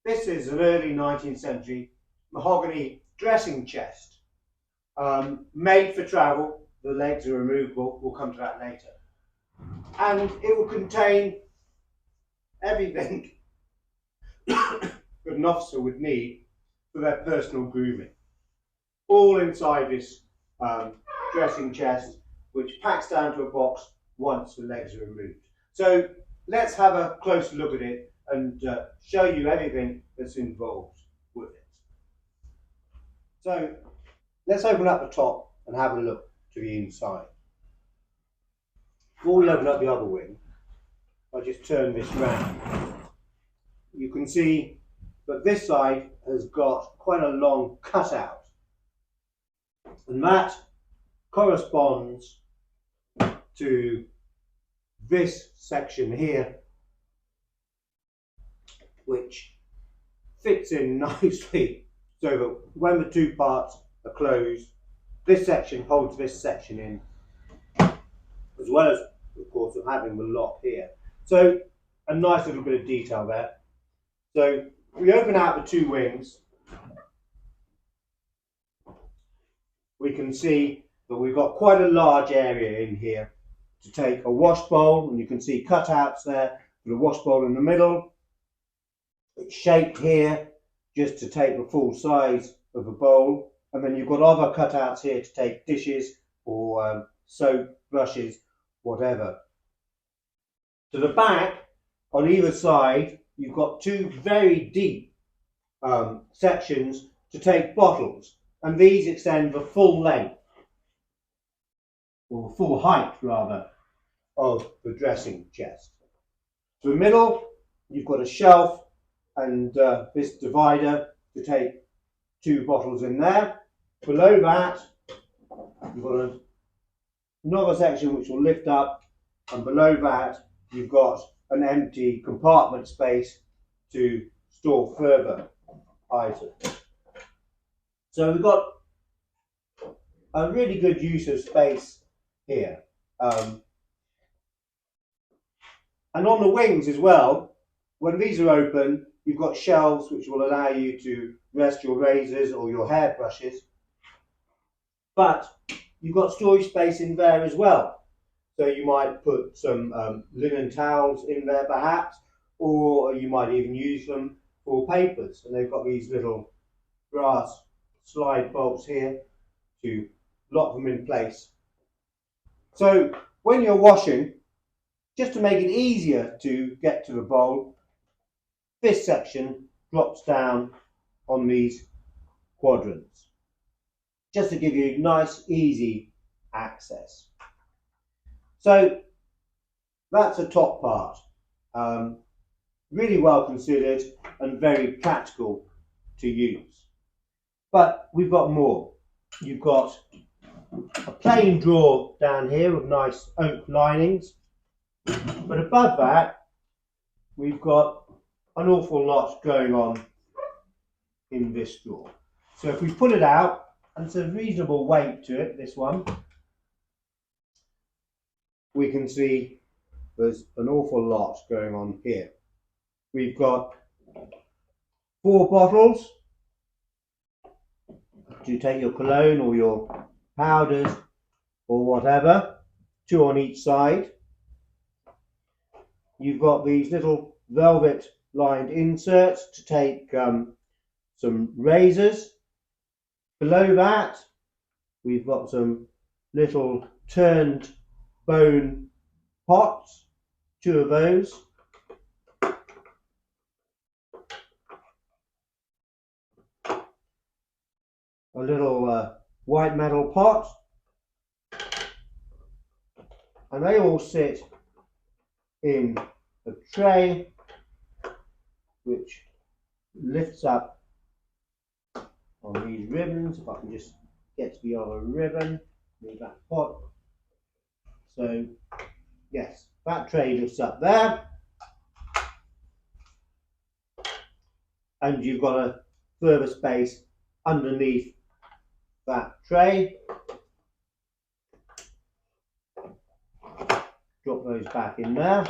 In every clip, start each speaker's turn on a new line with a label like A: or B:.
A: This is an early 19th century mahogany dressing chest, made for travel. The legs are removable, we'll come to that later. And it will contain everything that an officer would need for their personal grooming. All inside this dressing chest, which packs down to a box once the legs are removed. So let's have a closer look at it and show you everything that's involved with it. So let's open up the top and have a look to the inside. Before we open up the other wing, I'll just turn this round. You can see that this side has got quite a long cutout, and that corresponds to this section here, which fits in nicely so that when the two parts are closed, this section holds this section in, as well as, of course, of having the lock here. So a nice little bit of detail there. So we open out the two wings, we can see that we've got quite a large area in here to take a wash bowl, and you can see cutouts there for the wash bowl in the middle. It's shaped here just to take the full size of a bowl, and then you've got other cutouts here to take dishes or soap, brushes, whatever. To the back, on either side, you've got two very deep sections to take bottles, and these extend the full length, or the full height rather, of the dressing chest. To the middle, you've got a shelf and this divider to take two bottles in there. Below that, you've got another section which will lift up, and below that you've got an empty compartment space to store further items. So we've got a really good use of space here. And on the wings as well, when these are open, you've got shelves which will allow you to rest your razors or your hairbrushes. But you've got storage space in there as well. So you might put some linen towels in there perhaps, or you might even use them for papers. And they've got these little brass slide bolts here to lock them in place. So when you're washing, just to make it easier to get to the bowl, this section drops down on these quadrants, just to give you nice, easy access. So that's the top part. Really well considered and very practical to use. But we've got more. You've got a plain drawer down here with nice oak linings. But above that, we've got an awful lot going on in this drawer. So if we pull it out, and it's a reasonable weight to it, this one, we can see there's an awful lot going on here. We've got 4 bottles to take your cologne or your powders or whatever, 2 on each side. You've got these little velvet lined inserts to take some razors. Below that, we've got some little turned bone pots, 2 of those. A little white metal pot, and they all sit in a tray which lifts up on these ribbons. If I can just get to the other ribbon, move that pot. So yes, that tray lifts up there, and you've got a further space underneath that tray. Drop those back in there.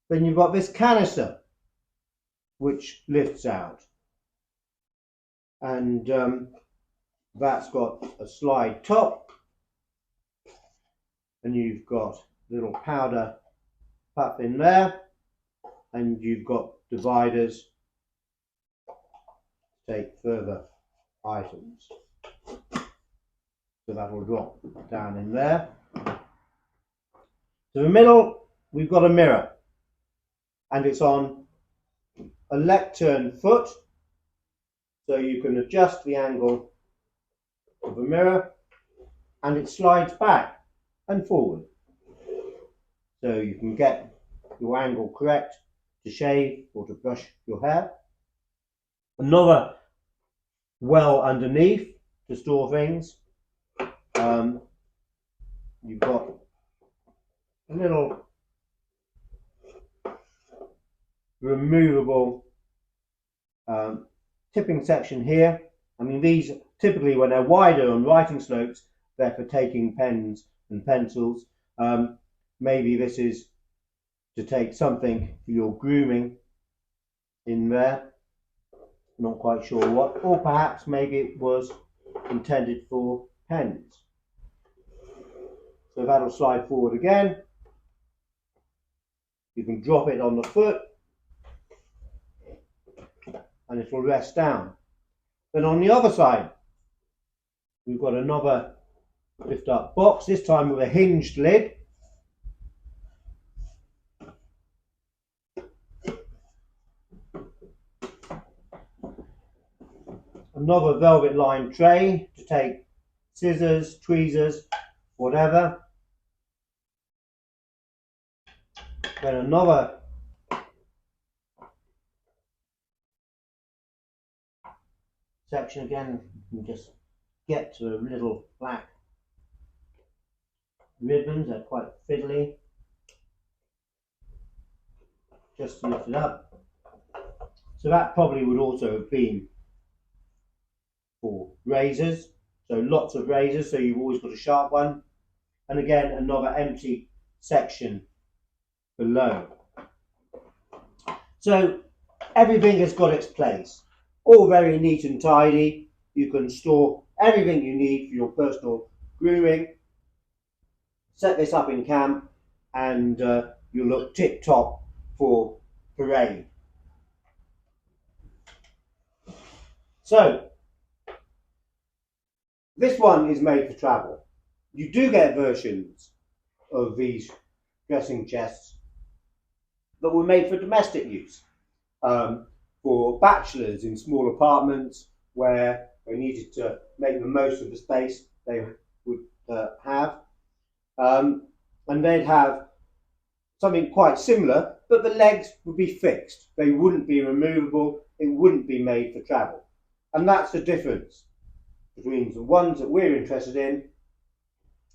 A: Then you've got this canister. which lifts out, and that's got a slide top, and you've got little powder puff in there, and you've got dividers to take further items. So that will drop down in there. To the middle, we've got a mirror, and it's on a lectern foot, so you can adjust the angle of the mirror, and it slides back and forward, so you can get your angle correct to shave or to brush your hair. Another well underneath to store things. You've got a little removable tipping section here. I mean, these typically, when they're wider on writing slopes, they're for taking pens and pencils. Maybe this is to take something for your grooming in there. Not quite sure what, or perhaps maybe it was intended for pens. So that'll slide forward again. You can drop it on the foot and it will rest down. Then on the other side, we've got another lift up box, this time with a hinged lid. Another velvet lined tray to take scissors, tweezers, whatever. Then another section again, you can just get to the little black ribbons, they're quite fiddly. Just to lift it up. So that probably would also have been for razors, so lots of razors, so you've always got a sharp one, and again another empty section below. So everything has got its place, all very neat and tidy. You can store everything you need for your personal grooming. Set this up in camp and you'll look tip top for parade. So this one is made for travel. You do get versions of these dressing chests that were made for domestic use, for bachelors in small apartments where they needed to make the most of the space they would have. And they'd have something quite similar, but the legs would be fixed. They wouldn't be removable. It wouldn't be made for travel. And that's the difference between the ones that we're interested in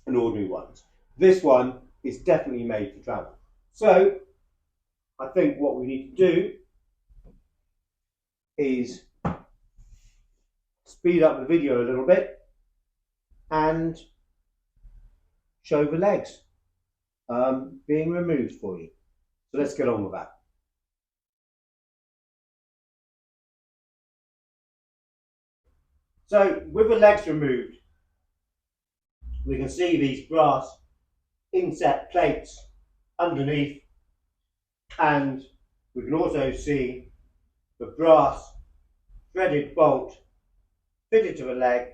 A: and ordinary ones. This one is definitely made for travel. So I think what we need to do is speed up the video a little bit and show the legs being removed for you. So let's get on with that. So with the legs removed, we can see these brass inset plates underneath, and we can also see the brass threaded bolt fitted to the leg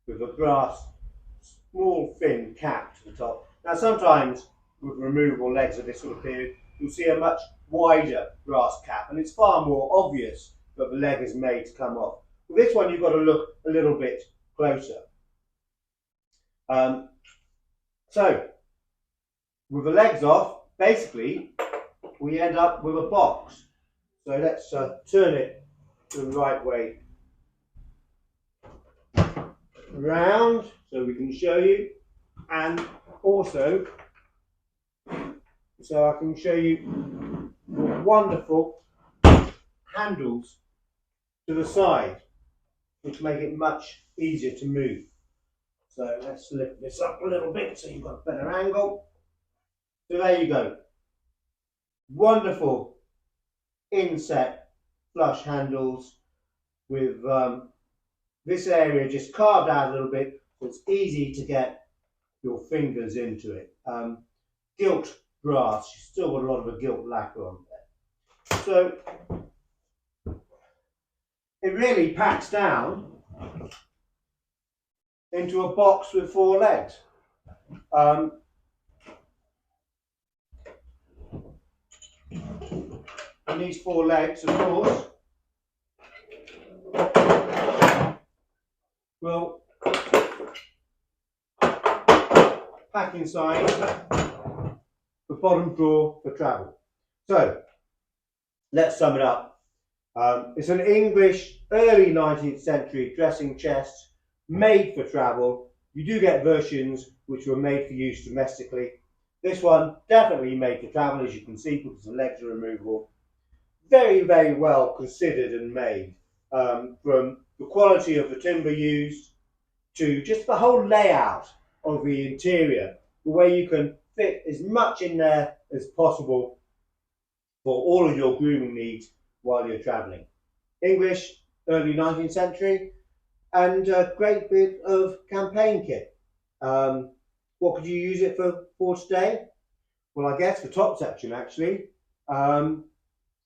A: with a brass small thin cap to the top. Now sometimes with removable legs of this sort of period, you'll see a much wider brass cap, and it's far more obvious that the leg is made to come off. With this one, you've got to look a little bit closer. So with the legs off, basically we end up with a box. So let's turn it the right way round so we can show you, and also so I can show you the wonderful handles to the side, which make it much easier to move. So let's lift this up a little bit so you've got a better angle. So there you go. Wonderful inset flush handles with this area just carved out a little bit, so it's easy to get your fingers into it. Gilt brass, you still got a lot of a gilt lacquer on there. So it really packs down into a box with 4 legs. And these 4 legs, of course, will pack inside the bottom drawer for travel. So let's sum it up. It's an English early 19th century dressing chest made for travel. You do get versions which were made for use domestically. This one definitely made for travel, as you can see, because the legs are removable. Very, very well considered and made, from the quality of the timber used to just the whole layout of the interior, the way you can fit as much in there as possible for all of your grooming needs while you're travelling. English, early 19th century, and a great bit of campaign kit. What could you use it for today? Well, I guess the top section actually.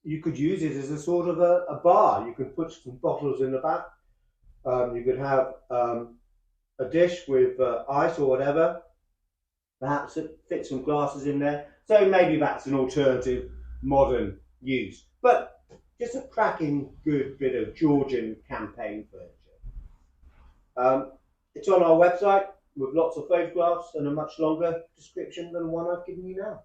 A: You could use it as a sort of a bar. You could put some bottles in the back. You could have a dish with ice or whatever. Perhaps fit some glasses in there. So maybe that's an alternative modern use. But just a cracking good bit of Georgian campaign furniture. It's on our website with lots of photographs and a much longer description than the one I've given you now.